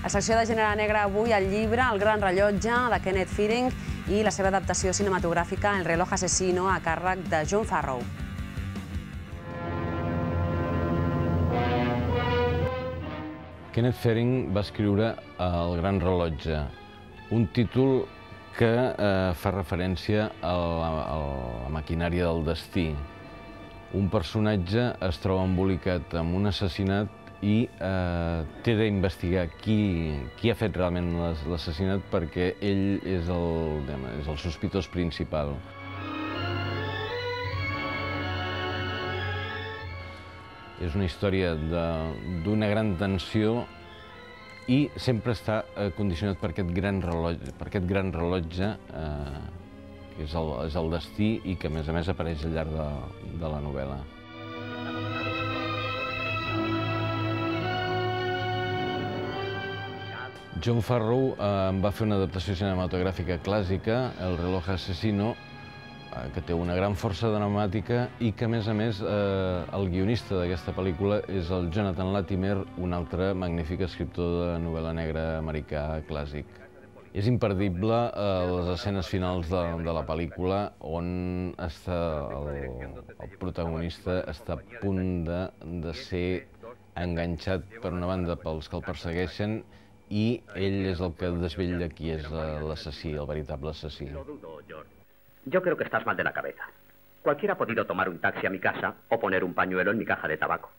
A secció de gènere negre avui el llibre El gran rellotge de Kenneth Fearing i la seva adaptació cinematogràfica El reloj asesino a càrrec de Jon Favreau. Kenneth Fearing va escriure El gran rellotge, un títol que fa referència a la maquinària del destí. Un personatge es troba embolicat en un assassinat i té d'investigar qui ha fet realment l'assassinat perquè ell és el sospitós principal. És una història d'una gran tensió i sempre està condicionat per aquest gran rellotge que és el destí i que a més apareix al llarg de la novel·la. Jon Favreau en va fer una adaptació cinematogràfica clàssica, El reloj asesino, que té una gran força dramàtica i que, a més, el guionista d'aquesta pel·lícula és el Jonathan Latimer, un altre magnífic escriptor de novel·la negra americà clàssic. És imperdible les escenes finals de la pel·lícula on el protagonista està a punt de ser enganxat per una banda pels que el persegueixen i ell és el que desvetlla qui és l'assassí, el veritable assassí. Yo creo que estás mal de la cabeza. Cualquiera ha podido tomar un taxi a mi casa o poner un pañuelo en mi caja de tabaco.